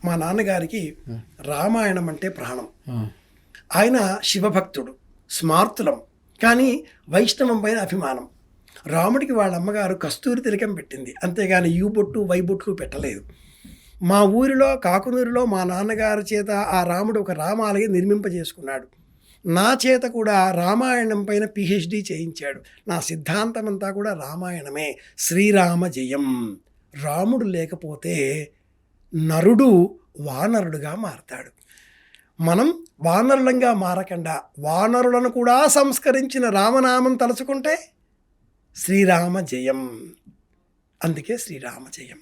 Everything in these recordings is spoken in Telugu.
మా నాన్నగారికి ఆ. రామాయణం అంటే ప్రాణం. ఆ. ఆయన శివభక్తుడు, స్మార్తులం, కానీ వైష్ణవం పైన అభిమానం. రాముడికి వాళ్ళ అమ్మగారు కస్తూరి తిలకం పెట్టింది, అంతేగాని బొట్టు వైబొట్లు పెట్టలేదు. మా ఊరిలో కాకునూరులో మా నాన్నగారి చేత ఆ రాముడు ఒక రామాలయం నిర్మింపజేసుకున్నాడు. నా చేత కూడా రామాయణం పైన పిహెచ్డి చేయించాడు. నా సిద్ధాంతం అంతా కూడా రామాయణమే. శ్రీరామ జయం. రాముడు లేకపోతే నరుడు వానరుడుగా మారతాడు. మనం వానరులంగా మారకుండా వానరులను కూడా సంస్కరించిన రామనామం తలుచుకుంటే శ్రీరామ జయం. అందుకే శ్రీరామ జయం.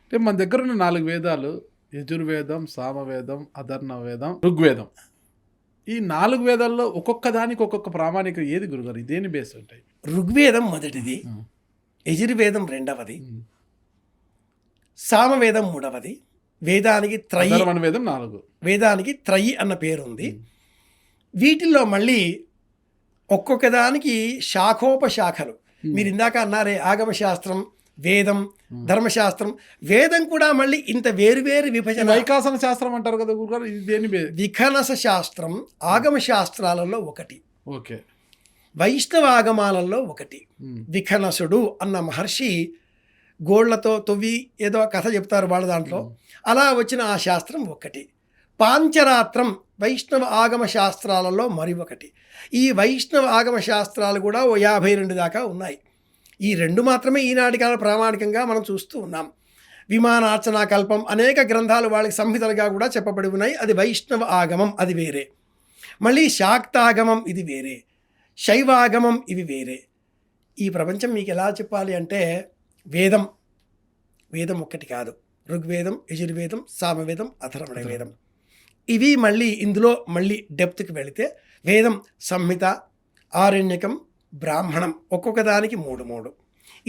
అంటే మన దగ్గర ఉన్న 4 వేదాలు, యజుర్వేదం, సామవేదం, అధర్ణ వేదం, ఋగ్వేదం. ఈ 4 వేదాల్లో ఒక్కొక్క దానికి ఒక్కొక్క ప్రామాణిక ఏది గురుగారు? ఇదేని బేస్ ఉంటాయి? ఋగ్వేదం మొదటిది, యజుర్వేదం రెండవది, సామవేదం మూడవది, వేదానికి త్రయి, వేదం 4. వేదానికి త్రయి అన్న పేరుంది. వీటిల్లో మళ్ళీ ఒక్కొక్క దానికి శాఖోపశాఖలు. మీరు ఇందాక అన్నారే ఆగమశాస్త్రం, వేదం, ధర్మశాస్త్రం. వేదం కూడా మళ్ళీ ఇంత వేరువేరు విభజన. వైకాసన శాస్త్రం అంటారు కదా గురుగారు, ఇది దేని విఖనస శాస్త్రం ఆగమ శాస్త్రాలలో ఒకటి, ఓకే, వైష్ణవ ఆగమాలలో ఒకటి. విఖనసుడు అన్న మహర్షి గోళ్లతో తొవ్వి ఏదో కథ చెప్తారు వాళ్ళ దాంట్లో, అలా వచ్చిన ఆ శాస్త్రం ఒకటి. పాంచరాత్రం వైష్ణవ ఆగమ శాస్త్రాలలో మరి ఒకటి. ఈ వైష్ణవ ఆగమ శాస్త్రాలు కూడా ఓ 52 దాకా ఉన్నాయి. ఈ 2 మాత్రమే ఈనాటి కాల ప్రామాణికంగా మనం చూస్తూ ఉన్నాం. విమానార్చనా కల్పం అనేక గ్రంథాలు వాళ్ళకి సంహితలుగా కూడా చెప్పబడి ఉన్నాయి. అది వైష్ణవ ఆగమం, అది వేరే. మళ్ళీ శాక్తాగమం, ఇది వేరే. శైవాగమం, ఇవి వేరే. ఈ ప్రపంచం మీకు ఎలా చెప్పాలి అంటే వేదం, వేదం ఒక్కటి కాదు. ఋగ్వేదం, యజుర్వేదం, సామవేదం, అథర్వణ వేదం. ఇవి మళ్ళీ ఇందులో మళ్ళీ డెప్త్కి వెళితే వేదం సంహిత, ఆరణ్యకం, బ్రాహ్మణం, ఒక్కొక్క దానికి 3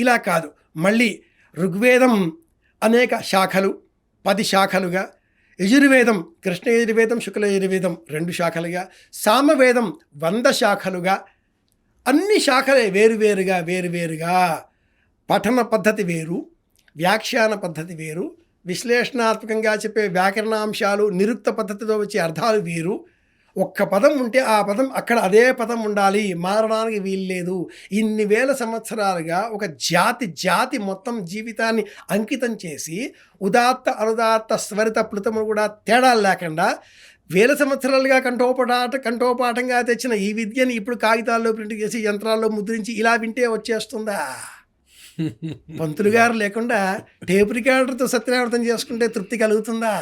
ఇలా కాదు. మళ్ళీ ఋగ్వేదం అనేక శాఖలు, 10 శాఖలుగా, యజుర్వేదం కృష్ణ యజుర్వేదం, శుక్ల యజుర్వేదం 2 శాఖలుగా, సామవేదం 100 శాఖలుగా, అన్ని శాఖలే వేరువేరుగా వేరువేరుగా. పఠన పద్ధతి వేరు, వ్యాఖ్యాన పద్ధతి వేరు, విశ్లేషణాత్మకంగా చెప్పే వ్యాకరణాంశాలు, నిరుక్త పద్ధతితో వచ్చే అర్థాలు వేరు. ఒక్క పదం ఉంటే ఆ పదం అక్కడ అదే పదం ఉండాలి, మారడానికి వీల్లేదు. ఇన్ని వేల సంవత్సరాలుగా ఒక జాతి మొత్తం జీవితాన్ని అంకితం చేసి ఉదాత్త అనుదాత్త స్వరిత ప్లుతములు కూడా తేడాలు లేకుండా వేల సంవత్సరాలుగా కంఠోపాఠంగా తెచ్చిన ఈ విద్యని ఇప్పుడు కాగితాల్లో ప్రింట్ చేసి యంత్రాల్లో ముద్రించి ఇలా వింటే వచ్చేస్తుందా? పంతులు గారు లేకుండా టేప్ రికార్డర్తో సత్యనారాయణం చేసుకుంటే తృప్తి కలుగుతుందా?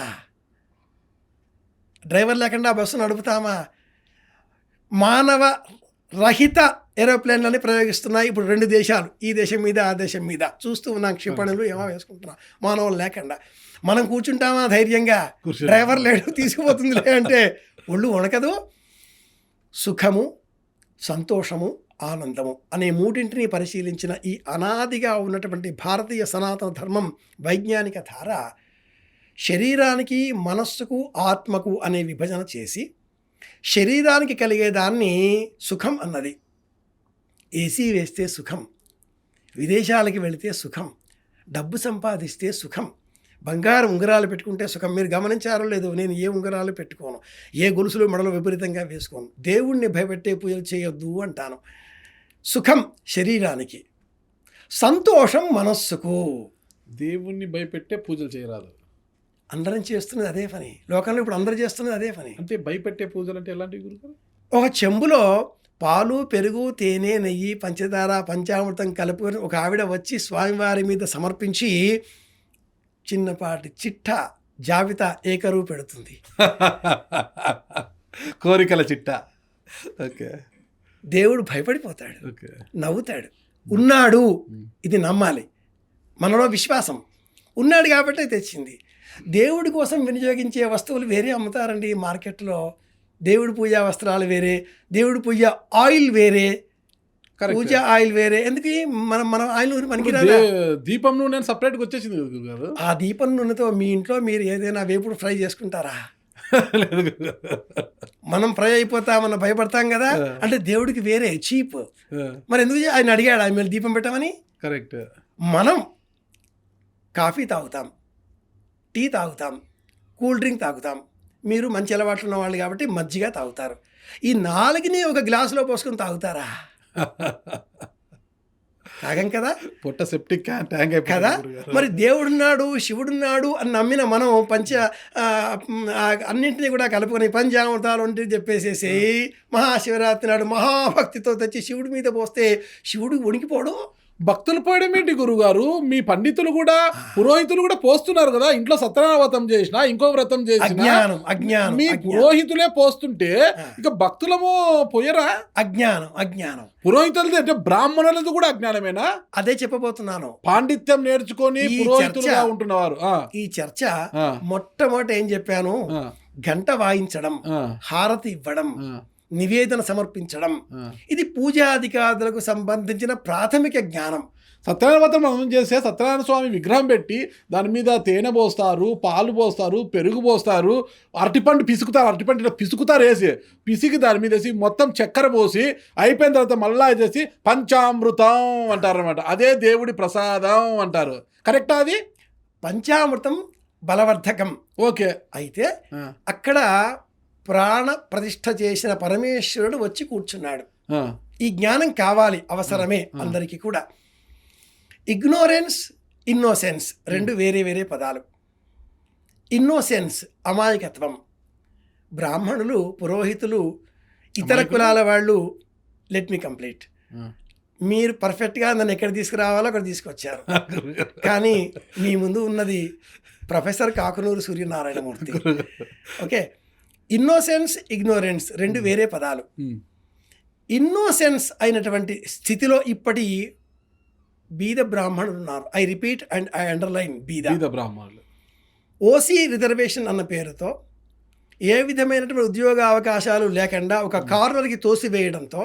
డ్రైవర్ లేకుండా బస్సు నడుపుతామా? మానవ రహిత ఏరోప్లేన్లని ప్రయోగిస్తున్నాయి ఇప్పుడు 2 దేశాలు, ఈ దేశం మీద ఆ దేశం మీద. చూస్తూ ఉన్నాం, క్షిపణులు ఏమో వేసుకుంటున్నాం మానవులు లేకుండా. మనం కూర్చుంటామా ధైర్యంగా? డ్రైవర్ లేడు, తీసుకుపోతుందిలే అంటే ఒళ్ళు వణకదు. సుఖము, సంతోషము, ఆనందము అనే 3 పరిశీలించిన ఈ అనాదిగా ఉన్నటువంటి భారతీయ సనాతన ధర్మం వైజ్ఞానిక ధార శరీరానికి, మనస్సుకు, ఆత్మకు అనే విభజన చేసి శరీరానికి కలిగేదాన్ని సుఖం అన్నది. ఏసీ వేస్తే సుఖం, విదేశాలకి వెళితే సుఖం, డబ్బు సంపాదిస్తే సుఖం, బంగారు ఉంగరాలు పెట్టుకుంటే సుఖం. మీరు గమనించారో లేదో, నేను ఏ ఉంగరాలు పెట్టుకోను, ఏ గొలుసులు మెడలు విపరీతంగా వేసుకోను. దేవుణ్ణి భయపెట్టే పూజలు చేయొద్దు అంటాను. సుఖం శరీరానికి, సంతోషం మనస్సుకు. దేవుణ్ణి భయపెట్టే పూజలు చేయరాదు. అందరం చేస్తున్నది అదే పని, లోకంలో ఇప్పుడు అందరూ చేస్తున్నది అదే పని. అంటే భయపెట్టే పూజలు అంటే ఎలాంటివి గురుగారు? ఒక చెంబులో పాలు, పెరుగు, తేనె, నెయ్యి, పంచదార, పంచామృతం కలుపుకొని ఒక ఆవిడ వచ్చి స్వామివారి మీద సమర్పించి చిన్నపాటి చిట్టా జాబితా ఏకరువు పెడుతుంది. కోరికల చిట్టా. ఓకే. దేవుడు భయపడిపోతాడు, ఓకే, నవ్వుతాడు. ఉన్నాడు, ఇది నమ్మాలి. మనలో విశ్వాసం ఉన్నాడు కాబట్టి తెచ్చింది. దేవుడి కోసం వినియోగించే వస్తువులు వేరే అమ్ముతారండి మార్కెట్లో. దేవుడి పూజా వస్త్రాలు వేరే, దేవుడి పూజ ఆయిల్ వేరే, పూజ ఆయిల్ వేరే. ఎందుకు మనం ఆయిల్ మనకి దీపం నూనె సపరేట్గా వచ్చేసింది కదా. ఆ దీపం నూనెతో మీ ఇంట్లో మీరు ఏదైనా వేపుడు ఫ్రై చేసుకుంటారా? మనం ఫ్రై అయిపోతామన్న భయపడతాం కదా. అంటే దేవుడికి వేరే చీప్. మరి ఎందుకు ఆయన అడిగాడు ఆయన మీద దీపం పెట్టమని? కరెక్ట్. మనం కాఫీ తాగుతాం, టీ తాగుతాం, కూల్ డ్రింక్ తాగుతాం. మీరు మంచి అలవాట్లు ఉన్న వాళ్ళు కాబట్టి మజ్జిగ తాగుతారు. ఈ 4ని ఒక గ్లాసులో పోసుకొని తాగుతారా? తాగం కదా. పొట్ట సెప్టిక్ ట్యాంక్ కదా. మరి దేవుడున్నాడు, శివుడున్నాడు అని నమ్మిన మనం అన్నింటినీ కూడా కలుపుకొని పంచామృతాలు ఉంటే చెప్పేసేసి మహాశివరాత్రి నాడు మహాభక్తితో తెచ్చి శివుడి మీద పోస్తే శివుడు వణికిపోడు. భక్తులు పోయడం ఏంటి గురుగారు? మీ పండితులు కూడా, పురోహితులు కూడా పోస్తున్నారు కదా. ఇంట్లో సత్యనారాయణ వ్రతం చేసినా, ఇంకో వ్రతం చేసినా మీ పురోహితులే పోస్తుంటే ఇక భక్తులము పోయరా? అజ్ఞానం. పురోహితులది అంటే బ్రాహ్మణులది కూడా అజ్ఞానమేనా? అదే చెప్పబోతున్నాను. పాండిత్యం నేర్చుకొని పురోహితులుగా ఉంటున్నవారు. ఈ చర్చ మొట్టమొదట ఏం చెప్పాను? గంట వాయించడం, హారతి ఇవ్వడం, నివేదన సమర్పించడం, ఇది పూజాధికారులకు సంబంధించిన ప్రాథమిక జ్ఞానం. సత్యనారాయణ వ్రతం మనం చేస్తే సత్యనారాయణ స్వామి విగ్రహం పెట్టి దాని మీద తేనె పోస్తారు, పాలు పోస్తారు, పెరుగు పోస్తారు, అరటిపండు పిసుకుతారు పిసికి దాని మీద వేసి మొత్తం చక్కెర పోసి అయిపోయిన తర్వాత మళ్ళా చేసి పంచామృతం అంటారు అనమాట. అదే దేవుడి ప్రసాదం అంటారు. కరెక్టా? అది పంచామృతం బలవర్ధకం. ఓకే. అయితే అక్కడ ప్రాణ ప్రతిష్ఠ చేసిన పరమేశ్వరుడు వచ్చి కూర్చున్నాడు. ఈ జ్ఞానం కావాలి, అవసరమే అందరికీ కూడా. ఇగ్నోరెన్స్, ఇన్నోసెన్స్ రెండు వేరే వేరే పదాలు. ఇన్నోసెన్స్ అమాయకత్వం. బ్రాహ్మణులు, పురోహితులు, ఇతర కులాల వాళ్ళు, లెట్ మీ కంప్లీట్, మీరు పర్ఫెక్ట్గా నన్ను ఎక్కడ తీసుకురావాలో అక్కడ తీసుకొచ్చారు. కానీ మీ ముందు ఉన్నది professor Kakunuru Suryanarayanamurthy. Okay. Innocence, ignorance రెండు వేరే పదాలు. ఇన్నోసెన్స్ అయినటువంటి స్థితిలో ఇప్పటి బీద బ్రాహ్మణులు ఉన్నారు. I repeat and I underline బీద బ్రాహ్మణులు. ఓసీ రిజర్వేషన్ అన్న పేరుతో ఏ విధమైనటువంటి ఉద్యోగ అవకాశాలు లేకుండా ఒక కార్నర్కి తోసివేయడంతో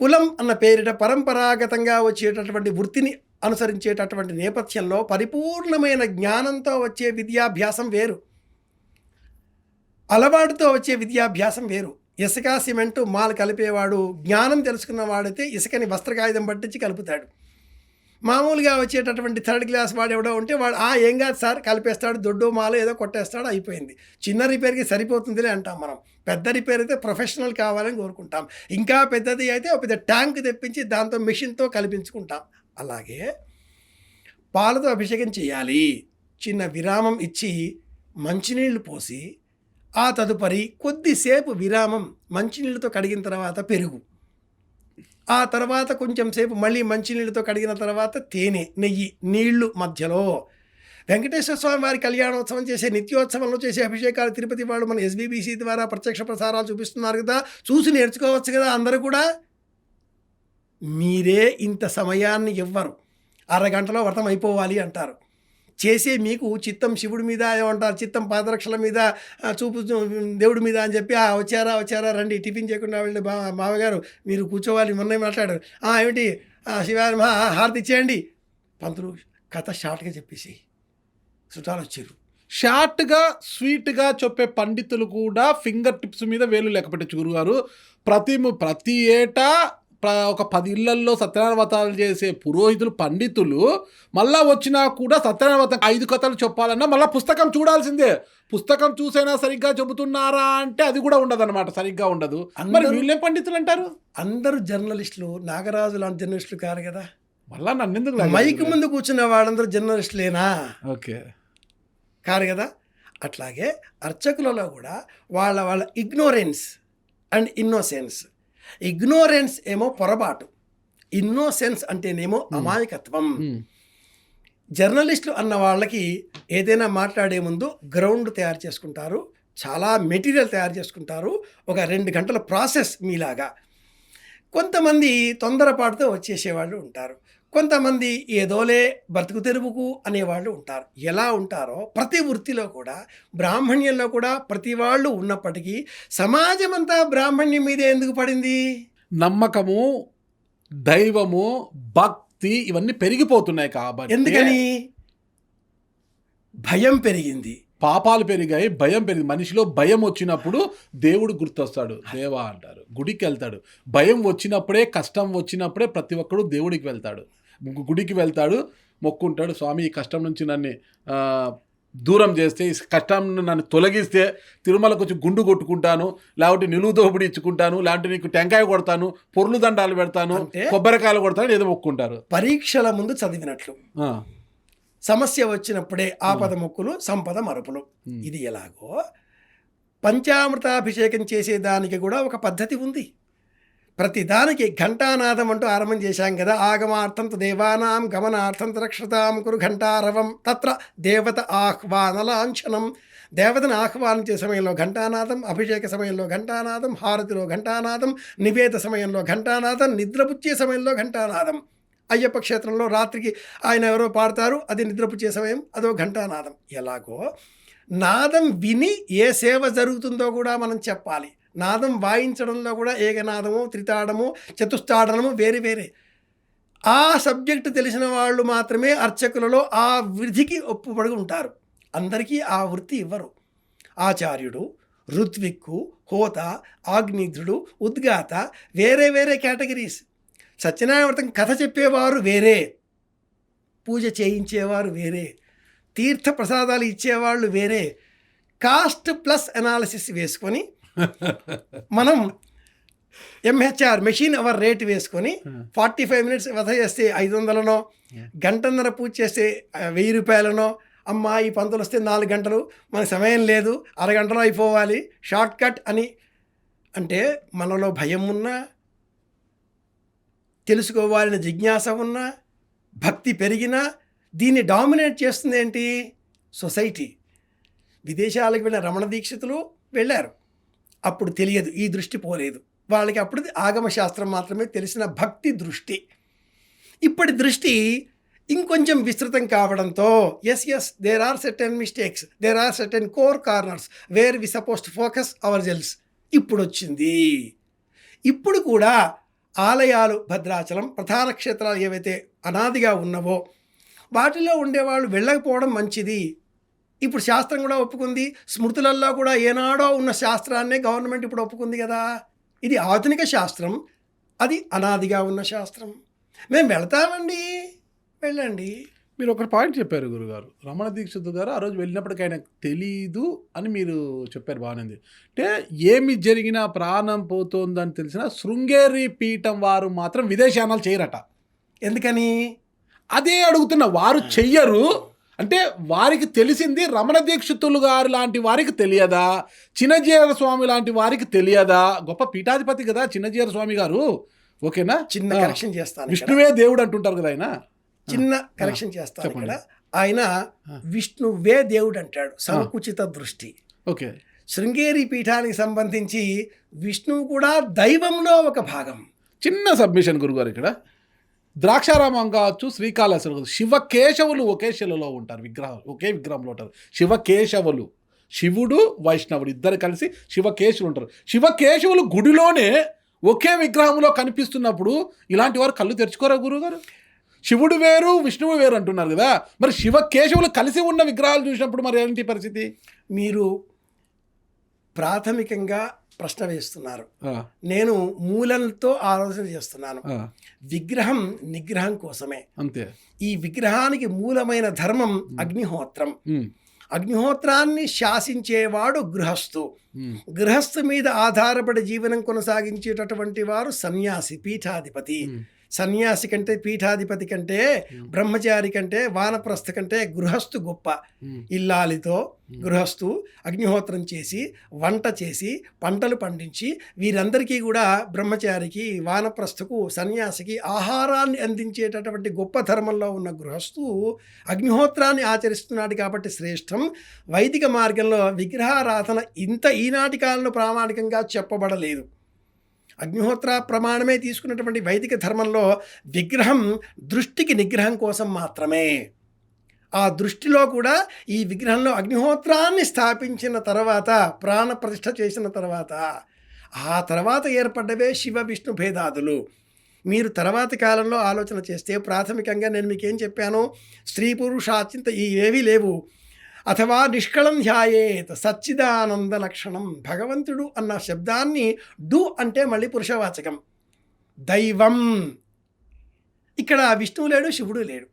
కులం అన్న పేరిట పరంపరాగతంగా వచ్చేటటువంటి వృత్తిని అనుసరించేటటువంటి నేపథ్యంలో పరిపూర్ణమైన జ్ఞానంతో వచ్చే విద్యాభ్యాసం వేరు, అలవాటుతో వచ్చే విద్యాభ్యాసం వేరు. ఇసుక, సిమెంటు, మాల్ కలిపేవాడు జ్ఞానం తెలుసుకున్నవాడైతే ఇసుకని వస్త్రకాయుధం పట్టించి కలుపుతాడు. మామూలుగా వచ్చేటటువంటి థర్డ్ క్లాస్ వాడు ఎవడో ఉంటే వాడు ఏం కాదు సార్ కలిపేస్తాడు, దొడ్డు మాలో ఏదో కొట్టేస్తాడు, అయిపోయింది. చిన్న రిపేర్కి సరిపోతుందిలే అంటాం మనం. పెద్ద రిపేర్ అయితే ప్రొఫెషనల్ కావాలని కోరుకుంటాం. ఇంకా పెద్దది అయితే ఒక పెద్ద ట్యాంక్ తెప్పించి దాంతో మిషన్తో కలిపించుకుంటాం. అలాగే పాలతో అభిషేకం చేయాలి. చిన్న విరామం ఇచ్చి మంచినీళ్ళు పోసి ఆ తదుపరి కొద్దిసేపు విరామం మంచినీళ్ళతో కడిగిన తర్వాత పెరుగు, ఆ తర్వాత కొంచెం సేపు మళ్ళీ మంచినీళ్ళతో కడిగిన తర్వాత తేనె, నెయ్యి, నీళ్లు మధ్యలో వెంకటేశ్వర స్వామి వారి కళ్యాణోత్సవం చేసే నిత్యోత్సవంలో చేసే అభిషేకాలు తిరుపతి వాళ్ళు మన SBBC ద్వారా ప్రత్యక్ష ప్రసారాలు చూపిస్తున్నారు కదా, చూసి నేర్చుకోవచ్చు కదా అందరూ కూడా. మీరే ఇంత సమయాన్ని ఇవ్వరు, అరగంటలో వ్రతం అయిపోవాలి అంటారు. చేసే మీకు చిత్తం శివుడి మీద ఏమంటారు, చిత్తం పాదరక్షల మీద, చూపు దేవుడి మీద అని చెప్పి వచ్చారా రండి, టిఫిన్ చేయకుండా వెళ్ళి మామగారు మీరు కూర్చోవాలి, మొన్న మాట్లాడారు, ఏమిటి శివారి హారతి ఇచ్చేయండి, పంతులు కథ షార్ట్గా చెప్పేసి చుట్టాలు వచ్చారు. షార్ట్గా స్వీట్గా చెప్పే పండితులు కూడా ఫింగర్ టిప్స్ మీద వేలు లెక్క పెట్టచ్చు గురుగారు. ప్రతి ఏటా ఒక 10 ఇళ్లల్లో సత్యనారాయణ వ్రతాలు చేసే పురోహితులు, పండితులు మళ్ళా వచ్చినా కూడా సత్యనారాయణ వ్రతం 5 కథలు చెప్పాలన్నా మళ్ళీ పుస్తకం చూడాల్సిందే. పుస్తకం చూసైనా సరిగ్గా చెబుతున్నారా అంటే అది కూడా ఉండదు అనమాట, సరిగ్గా ఉండదు. మరి వీళ్ళేం పండితులు అంటారు? అందరూ జర్నలిస్టులు, నాగరాజు లాంటి జర్నలిస్టులు కాదు కదా. మళ్ళా నన్ను ఎందుకు మైక్ ముందు కూర్చున్న వాళ్ళందరూ జర్నలిస్టులేనా? ఓకే, కాదు కదా. అట్లాగే అర్చకులలో కూడా వాళ్ళ ఇగ్నోరెన్స్ అండ్ ఇన్నోసెన్స్. ఇగ్నోరెన్స్ ఏమో పొరపాటు, ఇన్నోసెన్స్ అంటేనేమో అమాయకత్వం. జర్నలిస్టులు అన్న వాళ్ళకి ఏదైనా మాట్లాడే ముందు గ్రౌండ్ తయారు చేసుకుంటారు, చాలా మెటీరియల్ తయారు చేసుకుంటారు, ఒక 2 గంటల ప్రాసెస్ మీలాగా. కొంతమంది తొందరపాటుతో వచ్చేసేవాళ్ళు ఉంటారు, కొంతమంది ఏదోలే బ్రతుకు తెరువుకు అనేవాళ్ళు ఉంటారు. ఎలా ఉంటారో ప్రతి వృత్తిలో కూడా, బ్రాహ్మణ్యంలో కూడా ప్రతి వాళ్ళు ఉన్నప్పటికీ సమాజం అంతా బ్రాహ్మణ్యం మీదే ఎందుకు పడింది? నమ్మకము, దైవము, భక్తి ఇవన్నీ పెరిగిపోతున్నాయి కాబట్టి. ఎందుకని? భయం పెరిగింది, పాపాలు పెరిగాయి, భయం పెరిగింది. మనిషిలో భయం వచ్చినప్పుడు దేవుడు గుర్తొస్తాడు, దేవా అంటారు, గుడికి వెళ్తాడు. భయం వచ్చినప్పుడే, కష్టం వచ్చినప్పుడే ప్రతి ఒక్కడు దేవుడికి వెళ్తాడు, గుడికి వెళ్తాడు, మొక్కుంటాడు, స్వామి ఈ కష్టం నుంచి నన్ను దూరం చేస్తే, ఈ కష్టాన్ని నన్ను తొలగిస్తే తిరుమలకు వచ్చి గుండు కొట్టుకుంటాను, లేకపోతే నిలువు దోపిడి ఇచ్చుకుంటాను, లేకపోతే నీకు టెంకాయ కొడతాను, పొర్లు దండాలు పెడతాను, అంటే కొబ్బరికాయలు కొడతాను, ఏదో మొక్కుంటారు. పరీక్షల ముందు చదివినట్లు సమస్య వచ్చినప్పుడే ఆపద మొక్కులు సంపద మరుపులు. ఇది ఎలాగో పంచామృతాభిషేకం చేసేదానికి కూడా ఒక పద్ధతి ఉంది. ప్రతిదానికి ఘంటానాదం అంటూ ఆరంభం చేశాం కదా. ఆగమార్థం దేవానాం గమనార్థం రక్షతాం కురు ఘంటారవం తత్ర దేవత ఆహ్వాన లాంఛనం. దేవతను ఆహ్వానించే సమయంలో ఘంటానాదం, అభిషేక సమయంలో ఘంటానాదం, హారతిలో ఘంటానాదం, నివేద సమయంలో ఘంటానాదం, నిద్రపుచ్చే సమయంలో ఘంటానాదం. అయ్యప్ప క్షేత్రంలో రాత్రికి ఆయన ఎవరో పాడతారు, అది నిద్రపుచ్చే సమయం, అదో ఘంటానాదం. ఎలాగో నాదం విని ఏ సేవ జరుగుతుందో కూడా మనం చెప్పాలి. నాదం వాయించడంలో కూడా ఏకనాదము, త్రితాడము, చతుస్తాడనము వేరే వేరే. ఆ సబ్జెక్టు తెలిసిన వాళ్ళు మాత్రమే అర్చకులలో ఆ విధికి ఒప్పుపడి ఉంటారు. అందరికీ ఆ వృత్తి ఇవ్వరు. ఆచార్యుడు, ఋత్విక్కు, హోత, ఆగ్నిధ్రుడు, ఉద్గాత వేరే వేరే కేటగిరీస్. సత్యనారాయణ వ్రతం కథ చెప్పేవారు వేరే, పూజ చేయించేవారు వేరే, తీర్థ ప్రసాదాలు ఇచ్చేవాళ్ళు వేరే. కాస్ట్ ప్లస్ అనాలిసిస్ వేసుకొని మనం ఎంహెచ్ఆర్ మెషిన్ అవర్ రేట్ వేసుకొని 45 minutes వ్యధ చేస్తే 500నో, గంటన్నర పూజ చేస్తే 1000 రూపాయలనో, అమ్మా ఈ పంతులు వస్తే 4 గంటలు, మనకు సమయం లేదు, అరగంటలో అయిపోవాలి, షార్ట్ కట్ అని. అంటే మనలో భయం ఉన్నా, తెలుసుకోవాలని జిజ్ఞాస ఉన్నా, భక్తి పెరిగినా దీన్ని డామినేట్ చేస్తుంది ఏంటి? సొసైటీ. విదేశాలకు వెళ్ళిన రమణ దీక్షితులు వెళ్ళారు, అప్పుడు తెలియదు, ఈ దృష్టి పోలేదు వాళ్ళకి. అప్పుడు ఆగమ శాస్త్రం మాత్రమే తెలిసిన భక్తి దృష్టి. ఇప్పటి దృష్టి ఇంకొంచెం విస్తృతం కావడంతో as there are certain mistakes, there are certain core corners where we suppose to focus ourselves. ఇప్పుడు వచ్చింది. ఇప్పుడు కూడా ఆలయాలు, భద్రాచలం, ప్రధాన క్షేత్రాలు ఏవైతే అనాదిగా ఉన్నవో వాటిలో ఉండేవాళ్ళు వెళ్ళకపోవడం మంచిది. ఇప్పుడు శాస్త్రం కూడా ఒప్పుకుంది. స్మృతులలో కూడా ఏనాడో ఉన్న శాస్త్రాన్నే గవర్నమెంట్ ఇప్పుడు ఒప్పుకుంది కదా. ఇది ఆధునిక శాస్త్రం, అది అనాదిగా ఉన్న శాస్త్రం. మేము వెళ్తామండి, వెళ్ళండి. మీరు ఒక పాయింట్ చెప్పారు గురుగారు, రమణ దీక్షిత్ గారు ఆ రోజు వెళ్ళినప్పటికీ ఆయనకు తెలీదు అని మీరు చెప్పారు, బాగానేది. అంటే ఏమి జరిగినా ప్రాణం పోతుందని తెలిసిన శృంగేరి పీఠం వారు మాత్రం విదేశానాలు చేయరట. ఎందుకని? అదే అడుగుతున్న. వారు చెయ్యరు అంటే వారికి తెలిసింది రమణ దీక్షితులు గారు లాంటి వారికి తెలియదా? చిన్నజీర స్వామి లాంటి వారికి తెలియదా? గొప్ప పీఠాధిపతి కదా చిన్నజీర స్వామి గారు. ఓకేనా? చిన్న కరెక్షన్ చేస్తాను. విష్ణువే దేవుడు అంటుంటారు కదా ఆయన. చిన్న కరెక్షన్ చేస్తాను ఇక్కడ. ఆయన విష్ణువే దేవుడు అంటాడు, సంకుచిత దృష్టి. ఓకే. శృంగేరి పీఠానికి సంబంధించి విష్ణువు కూడా దైవంలో ఒక భాగం. చిన్న సబ్మిషన్ గురుగారు, ఇక్కడ ద్రాక్షారామం కావచ్చు, శ్రీకాళహస్తి, శివకేశవులు ఒకే శిలలో ఉంటారు, విగ్రహాలు ఒకే విగ్రహంలో ఉంటారు. శివకేశవులు, శివుడు వైష్ణవుడు ఇద్దరు కలిసి శివకేశవులు ఉంటారు. శివకేశవులు గుడిలోనే ఒకే విగ్రహంలో కనిపిస్తున్నప్పుడు ఇలాంటి వారు కళ్ళు తెరుచుకోరా గురుగారు? శివుడు వేరు విష్ణువు వేరు అంటున్నారు కదా, మరి శివకేశవులు కలిసి ఉన్న విగ్రహాలు చూసినప్పుడు మరి ఏంటి పరిస్థితి? మీరు ప్రాథమికంగా ప్రశ్న వేస్తున్నారు, నేను మూలంతో ఆలోచన చేస్తున్నాను. విగ్రహం నిగ్రహం కోసమే, అంతే. ఈ విగ్రహానికి మూలమైన ధర్మం అగ్నిహోత్రం. అగ్నిహోత్రాన్ని శాసించేవాడు గృహస్థు. గృహస్థు మీద ఆధారపడి జీవనం కొనసాగించేటటువంటి వారు సన్యాసి, పీఠాధిపతి. సన్యాసి కంటే, పీఠాధిపతి కంటే, బ్రహ్మచారి కంటే, వానప్రస్థ కంటే గృహస్థు గొప్ప. ఇల్లాలితో గృహస్థు అగ్నిహోత్రం చేసి, వంట చేసి, పంటలు పండించి, వీరందరికీ కూడా బ్రహ్మచారికి, వానప్రస్థకు, సన్యాసికి ఆహారాన్ని అందించేటటువంటి గొప్ప ధర్మంలో ఉన్న గృహస్థు అగ్నిహోత్రాన్ని ఆచరిస్తున్నాడు కాబట్టి శ్రేష్టం. వైదిక మార్గంలో విగ్రహారాధన ఈనాటి కాలంలో ప్రామాణికంగా చెప్పబడలేదు. అగ్నిహోత్ర ప్రమాణమే తీసుకున్నటువంటి వైదిక ధర్మంలో విగ్రహం దృష్టికి నిగ్రహం కోసం మాత్రమే. ఆ దృష్టిలో కూడా ఈ విగ్రహంలో అగ్నిహోత్రాన్ని స్థాపించిన తర్వాత, ప్రాణ ప్రతిష్ఠ చేసిన తర్వాత, ఆ తర్వాత ఏర్పడ్డవే శివ విష్ణు భేదాదులు. మీరు తర్వాతి కాలంలో ఆలోచన చేస్తే ప్రాథమికంగా నేను మీకేం చెప్పాను? స్త్రీ పురుషాచింత ఏవీ లేవు. అథవా నిష్కళం ధ్యాయేత్ సచ్చిదానంద లక్షణం. భగవంతుడు అన్న శబ్దాన్ని డు అంటే మళ్ళీ పురుషవాచకం. దైవం. ఇక్కడ విష్ణువు లేడు, శివుడు లేడు.